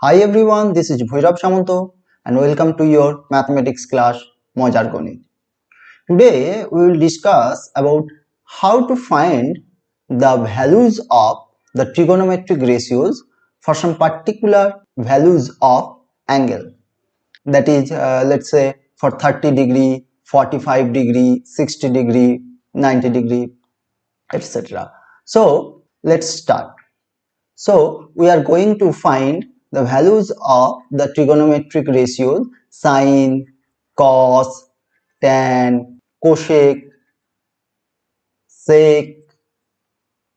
Hi everyone, this is Bhoirav Samanto and welcome to your mathematics class Mojar Ganit. Today we will discuss about how to find the values of the trigonometric ratios for some particular values of angle. That is, let's say for 30 degree, 45 degree, 60 degree, 90 degree, etc. So let's start. So we are going to find the values of the trigonometric ratios sine, cos, tan, cosec, sec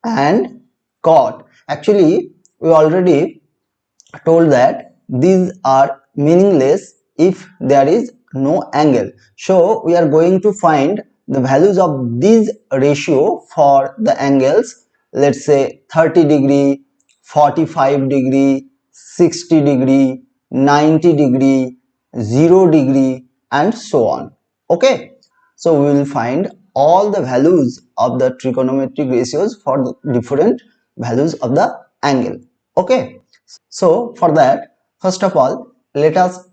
and cot. Actually, we already told that these are meaningless if there is no angle. So we are going to find the values of these ratio for the angles, let's say 30 degree, 45 degree, 60 degree, 90 degree, 0 degree and so on. Okay, so we will find all the values of the trigonometric ratios for the different values of the angle. Okay, so for that, first of all, let us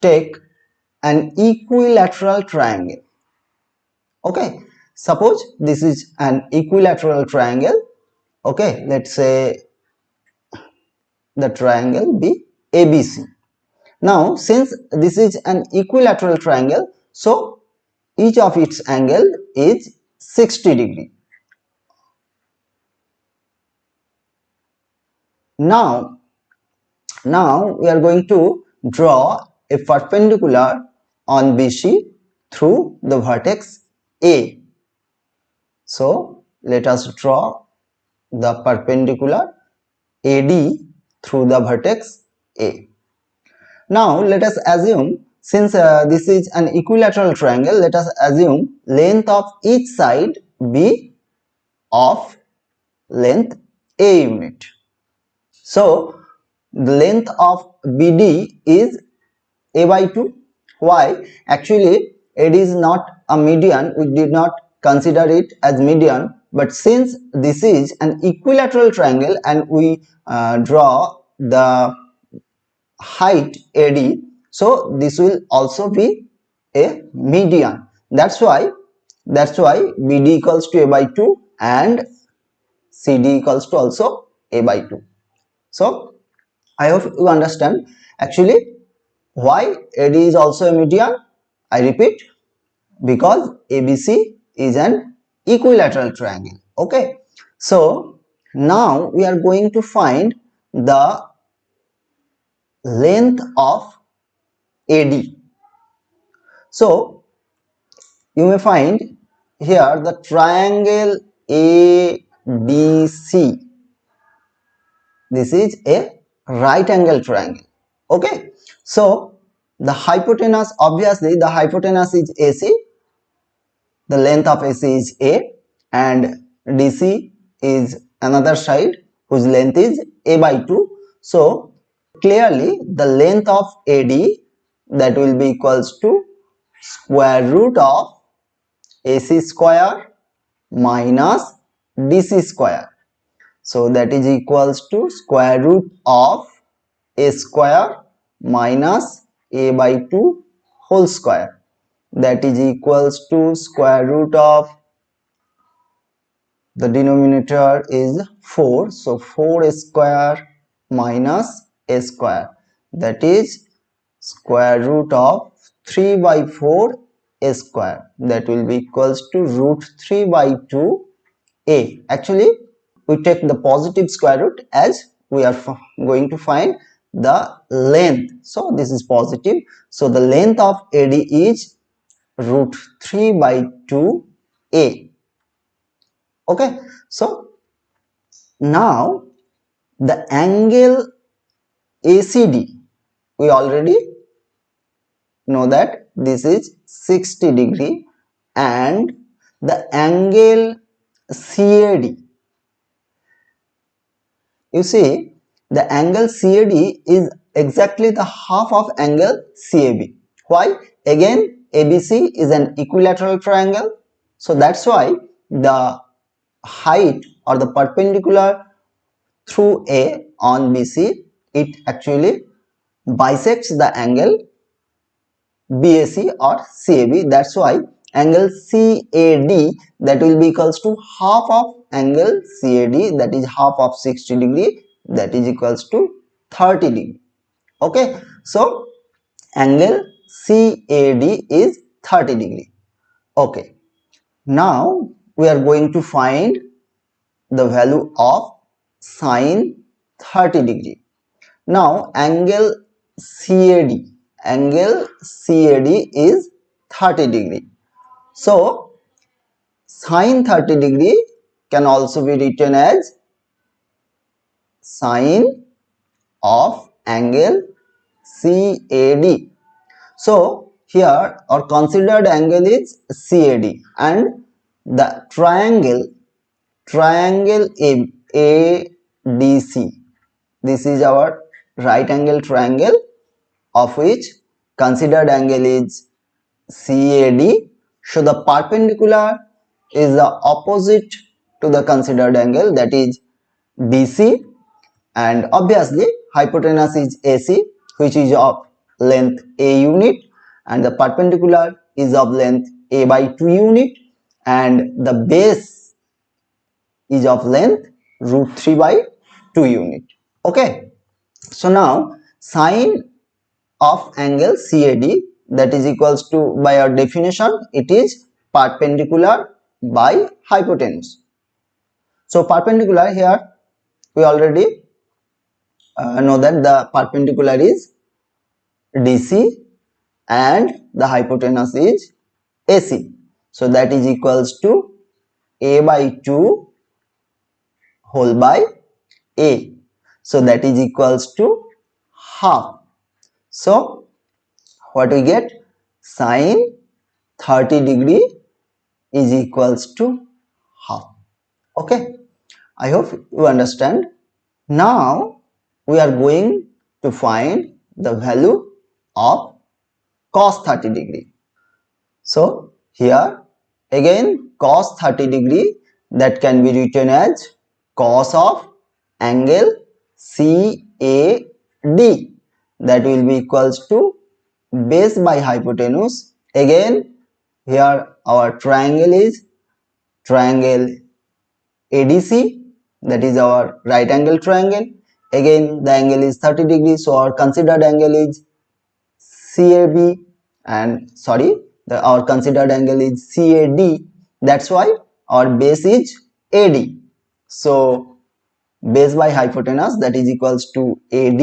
take an equilateral triangle. Okay, suppose this is an equilateral triangle. Okay, let's say the triangle be ABC. Now, since this is an equilateral triangle, so each of its angle is 60 degree. Now we are going to draw a perpendicular on BC through the vertex A. So let us draw the perpendicular AD through the vertex A. Now let us assume, since this is an equilateral triangle, let us assume length of each side be of length A unit. So the length of BD is A by 2. Why? Actually, it is not a median. We did not consider it as median. But since this is an equilateral triangle and we draw the height AD, so this will also be a median. That's why BD equals to A by 2 and CD equals to also A by 2. So I hope you understand. Actually, why AD is also a median? I repeat, because ABC is an equilateral triangle. Okay, so now we are going to find the length of AD. So you may find here the triangle ABC. This is a right angle triangle. Okay, so the hypotenuse, obviously the hypotenuse is AC, the length of AC is A and DC is another side whose length is A by 2. So clearly the length of AD, that will be equals to square root of AC square minus DC square. So that is equals to square root of A square minus A by 2 whole square. That is equals to square root of, the denominator is 4, so 4 square minus A square, that is square root of 3 by 4 A square, that will be equals to root 3 by 2 A. Actually, we take the positive square root as we are going to find the length. So this is positive. So the length of AD is root 3 by 2 A. Okay. So now the angle ACD, we already know that this is 60 degree, and the angle CAD, you see the angle CAD is exactly the half of angle CAB. Why? Again, ABC is an equilateral triangle, so that's why the height or the perpendicular through A on BC, it actually bisects the angle BAC or CAB. That's why angle CAD, that will be equals to half of angle CAD, that is half of 60 degree, that is equals to 30 degree. Okay, so angle CAD is 30 degree. Okay, now we are going to find the value of sine 30 degree. Now angle CAD is 30 degree. So sine 30 degree can also be written as sine of angle CAD. So here our considered angle is CAD, and the triangle ADC, this is our right angle triangle, of which considered angle is CAD. So the perpendicular is the opposite to the considered angle, that is DC, and obviously hypotenuse is AC, which is of length A unit, and the perpendicular is of length A by 2 unit, and the base is of length root 3 by 2 unit. Okay, so now sine of angle CAD, that is equals to, by our definition, it is perpendicular by hypotenuse. So perpendicular, here we already know that the perpendicular is DC and the hypotenuse is AC. So that is equals to A by 2 whole by A. So that is equals to half. So what we get? Sine 30 degree is equals to half. Okay, I hope you understand. Now we are going to find the value of cos 30 degree. So here again cos 30 degree, that can be written as cos of angle CAD, that will be equals to base by hypotenuse. Again here our triangle is triangle ADC, that is our right angle triangle. Again the angle is 30 degrees, so our considered angle is CAB, and our considered angle is CAD. That's why our base is AD. So base by hypotenuse, that is equals to AD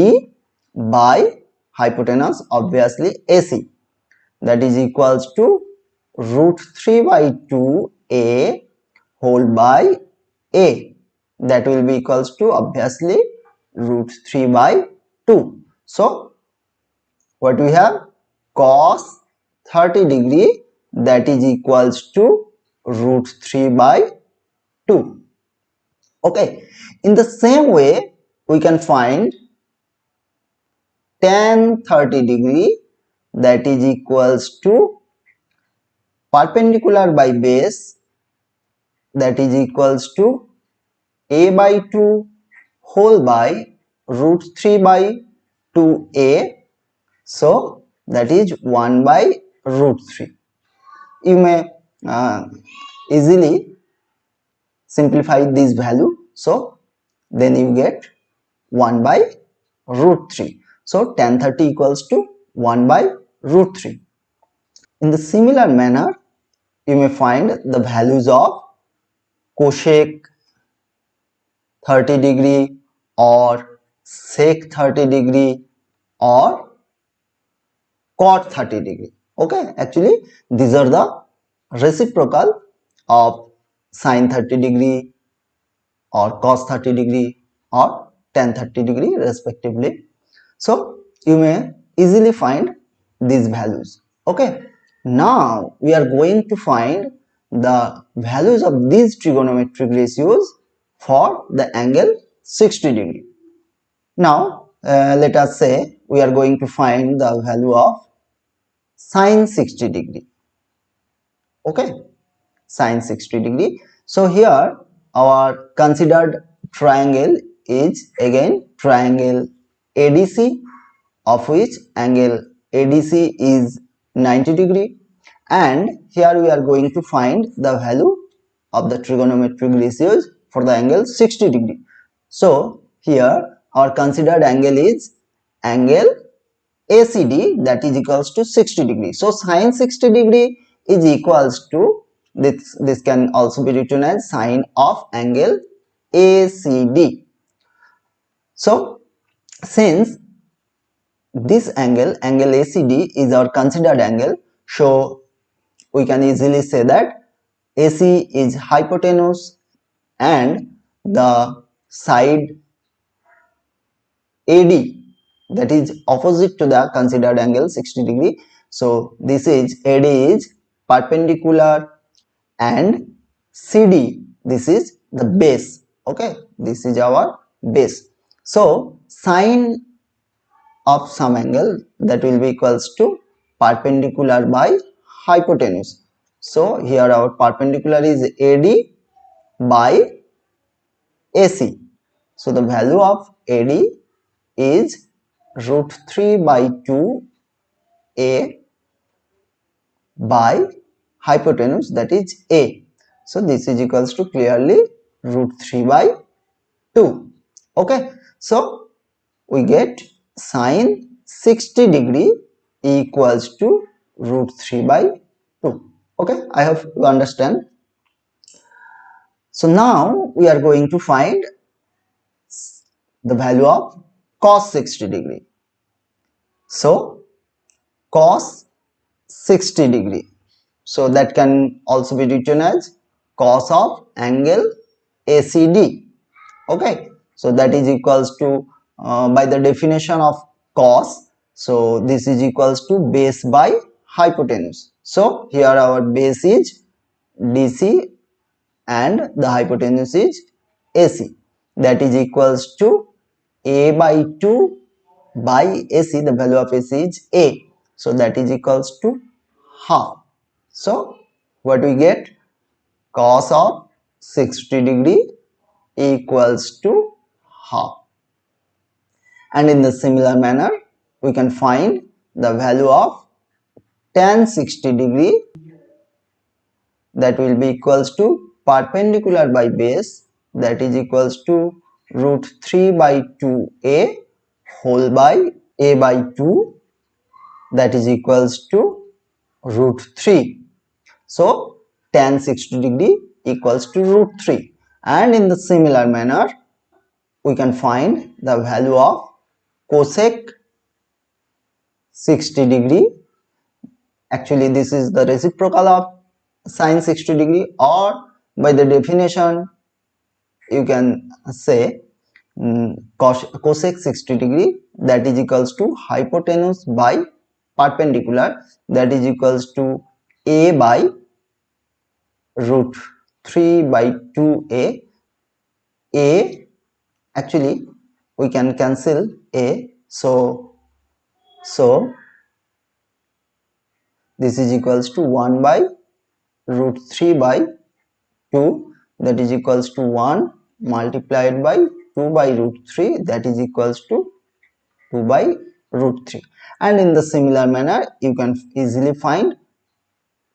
by hypotenuse, obviously AC, that is equals to root 3 by 2A whole by A, that will be equals to obviously root 3 by 2. So what we have? Cos 30 degree, that is equals to root 3 by 2. Okay, in the same way we can find tan 30 degree, that is equals to perpendicular by base, that is equals to A by 2 whole by root 3 by 2A. So that is 1 by root 3. You may easily simplify this value, so then you get 1 by root 3. So tan 30 equals to 1 by root 3. In the similar manner, you may find the values of cosec 30 degree or sec 30 degree or cot 30 degree. Okay, actually these are the reciprocal of sine 30 degree or cos 30 degree or tan 30 degree respectively. So you may easily find these values. Okay, now we are going to find the values of these trigonometric ratios for the angle 60 degree. Now let us say we are going to find the value of sine 60 degree. Okay, sine 60 degree. So here our considered triangle is again triangle ADC, of which angle ADC is 90 degree, and here we are going to find the value of the trigonometric ratios for the angle 60 degree. So here our considered angle is angle ACD, that is equals to 60 degree. So sine 60 degree is equals to this can also be written as sine of angle ACD. So since this angle ACD is our considered angle, so we can easily say that AC is hypotenuse and the side AD, that is opposite to the considered angle 60 degree. So this is AD is perpendicular and CD, this is the base. Okay, this is our base. So sine of some angle, that will be equals to perpendicular by hypotenuse. So here our perpendicular is AD by AC. So the value of AD is root 3 by 2 A by hypotenuse, that is A. So this is equals to clearly root 3 by 2. Okay, so we get sine 60 degree equals to root 3 by 2. Okay, I hope you understand. So now we are going to find the value of cos 60 degree. So cos 60 degree, so that can also be written as cos of angle ACD. Okay, so that is equals to by the definition of cos, so this is equals to base by hypotenuse. So here our base is DC and the hypotenuse is AC, that is equals to A by 2 by AC, the value of AC is A, so that is equals to half. So what we get, cos of 60 degree equals to half. And in the similar manner we can find the value of tan 60 degree, that will be equals to perpendicular by base, that is equals to root 3 by 2a whole by a by 2, that is equals to root 3. So tan 60 degree equals to root 3. And in the similar manner we can find the value of cosec 60 degree. Actually this is the reciprocal of sine 60 degree, or by the definition you can say cosec 60 degree, that is equals to hypotenuse by perpendicular, that is equals to a by root 3 by 2a. A, actually we can cancel a, so this is equals to 1 by root 3 by 2, that is equals to 1 multiplied by 2 by root 3, that is equals to 2 by root 3. And in the similar manner you can easily find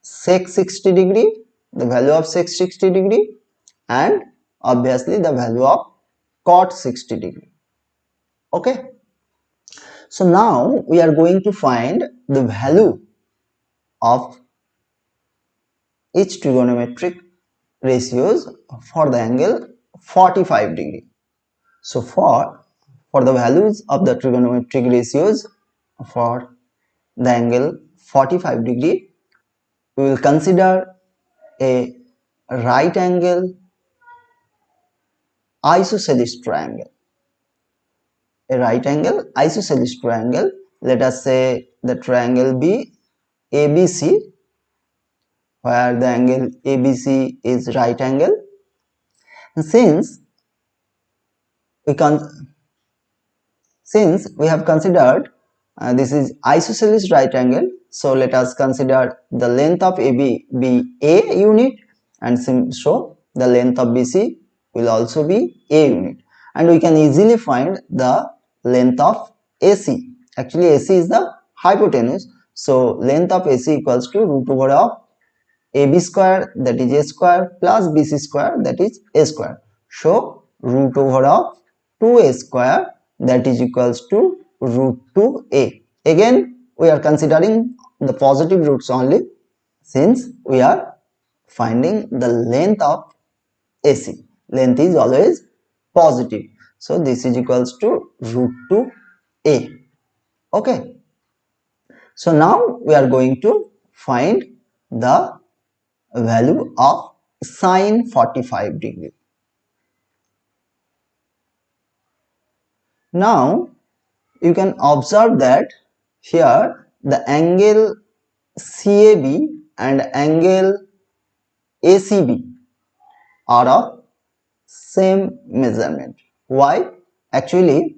sec 60 degree, the value of sec 60 degree, and obviously the value of cot 60 degree. Okay, so now we are going to find the value of each trigonometric ratios for the angle 45 degree. So for the values of the trigonometric ratios for the angle 45 degree, we will consider a right angle isosceles triangle. A right angle isosceles triangle, let us say the triangle be ABC, where the angle ABC is right angle. And since we have considered this is isosceles right angle, so let us consider the length of AB be A unit, and so the length of BC will also be A unit, and we can easily find the length of AC. actually AC is the hypotenuse, so length of AC equals to root over of AB square, that is A square, plus BC square, that is A square. So root over of 2A square, that is equals to root 2A. Again we are considering the positive roots only, since we are finding the length of AC. Length is always positive, so this is equals to root 2A. Okay, so now we are going to find the value of sine 45 degree. Now you can observe that here the angle CAB and angle ACB are of same measurement. Why? Actually,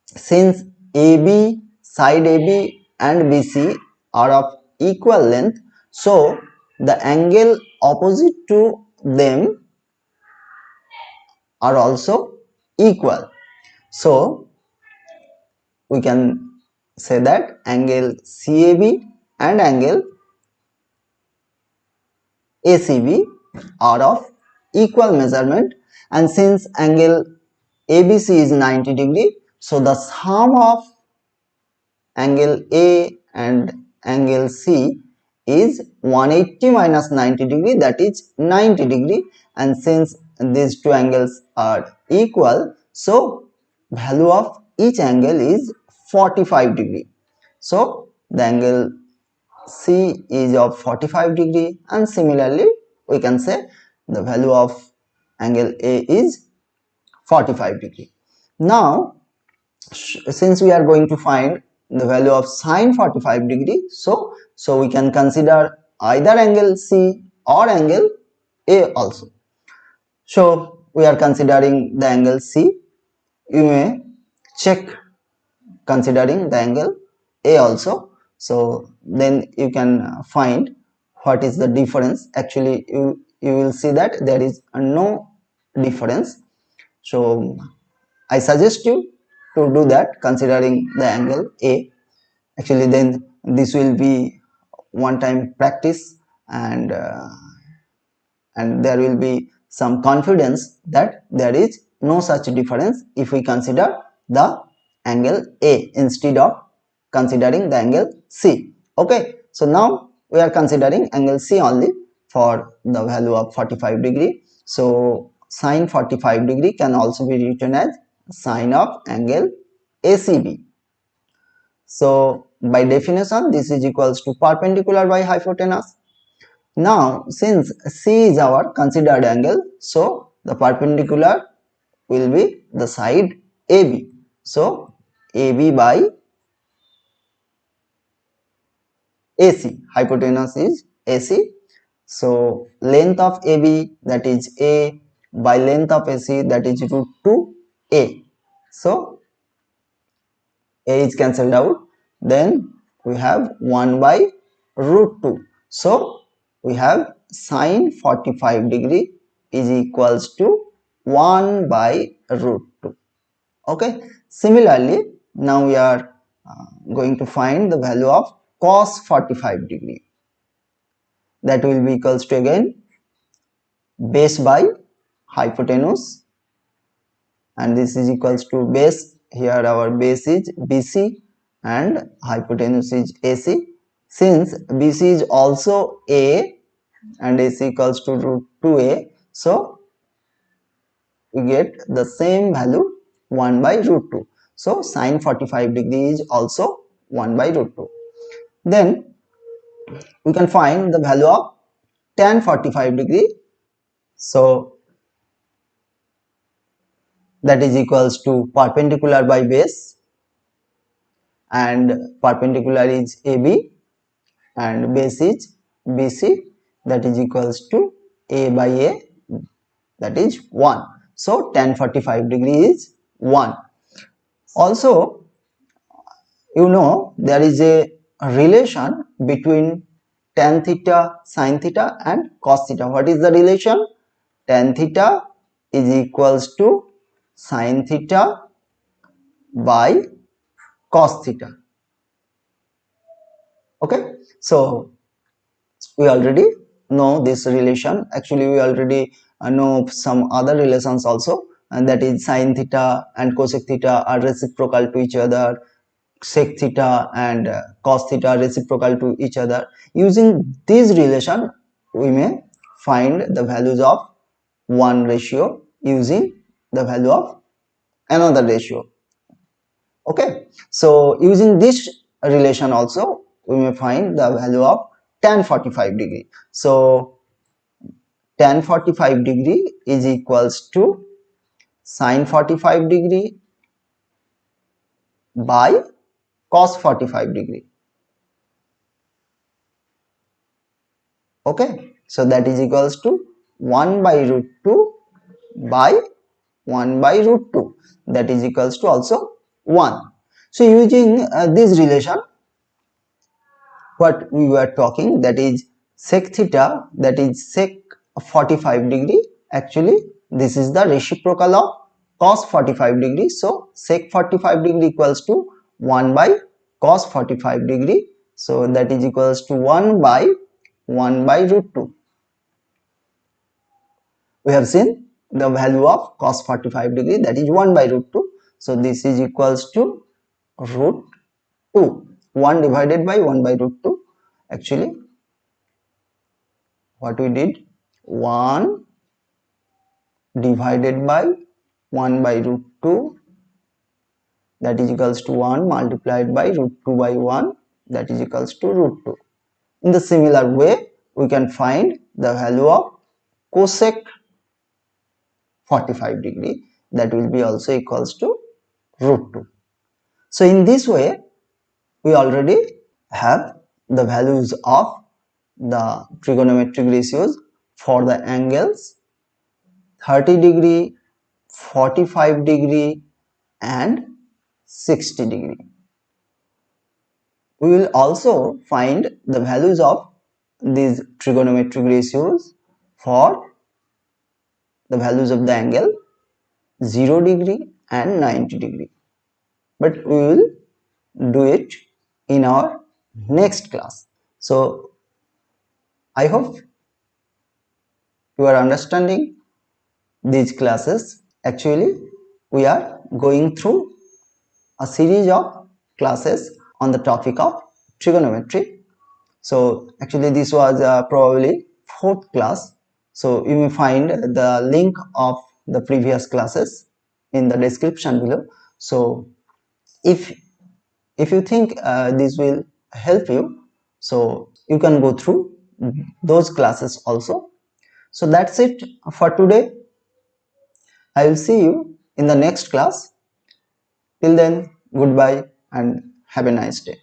since AB, side AB and BC are of equal length, so the angle opposite to them are also equal. So we can say that angle CAB and angle ACB are of equal measurement, and since angle ABC is 90 degree, so the sum of angle A and angle C is 180 minus 90 degree, that is 90 degree, and since these two angles are equal, so value of each angle is 45 degree. So the angle C is of 45 degree, and similarly we can say the value of angle A is 45 degree. Now since we are going to find the value of sine 45 degree, so we can consider either angle C or angle A also. So we are considering the angle C. You may check considering the angle A also, so then you can find what is the difference. Actually you will see that there is no difference, so I suggest you to do that considering the angle A. Actually then this will be one time practice, and there will be some confidence that there is no such difference if we consider the angle A instead of considering the angle C. Okay, so now we are considering angle C only for the value of 45 degree. So sine 45 degree can also be written as sine of angle ACB. So by definition this is equals to perpendicular by hypotenuse. Now since C is our considered angle, so the perpendicular will be the side AB. So AB by AC, hypotenuse is AC. So length of AB, that is A, by length of AC, that is root 2A. So A is cancelled out, then we have 1 by root 2. So we have sine 45 degree is equals to 1 by root 2. Okay, similarly now we are going to find the value of cos 45 degree. That will be equals to again base by hypotenuse, and this is equals to base. Here our base is BC and hypotenuse is AC. Since BC is also A and AC equals to root 2A, so we get the same value 1 by root 2. So sine 45 degree is also 1 by root 2. Then we can find the value of tan 45 degree. So that is equals to perpendicular by base, and perpendicular is AB and base is BC, that is equals to A by A, that is 1. So tan 45 degree is 1. Also you know there is a relation between tan theta, sin theta and cos theta. What is the relation? Tan theta is equals to sin theta by cos theta. Okay, so we already know this relation. Actually, we already know some other relations also, and that is sine theta and cosec theta are reciprocal to each other, sec theta and cos theta are reciprocal to each other. Using this relation, we may find the values of one ratio using the value of another ratio. Okay, so using this relation also we may find the value of tan 45 degree. So tan 45 degree is equals to sine 45 degree by cos 45 degree. Okay, so that is equals to 1 by root 2 by 1 by root 2, that is equals to also 1. So using this relation, what we were talking, that is sec theta, that is sec 45 degree. Actually this is the reciprocal of cos 45 degree, so sec 45 degree equals to 1 by cos 45 degree, so that is equals to 1 by 1 by root 2. We have seen the value of cos 45 degree, that is 1 by root 2, so this is equals to root 2. 1 divided by 1 by root 2. Actually what we did, 1 divided by 1 by root 2, that is equals to 1 multiplied by root 2 by 1, that is equals to root 2. In the similar way we can find the value of cosec 45 degree, that will be also equals to root 2. So in this way we already have the values of the trigonometric ratios for the angles 30 degree, 45 degree and 60 degree. We will also find the values of these trigonometric ratios for the values of the angle 0 degree and 90 degree, but we will do it in our next class. So I hope you are understanding these classes. Actually we are going through a series of classes on the topic of trigonometry. So actually this was probably fourth class, so you may find the link of the previous classes in the description below. So if you think this will help you, so you can go through those classes also. So that's it for today. I will see you in the next class. Till then, goodbye and have a nice day.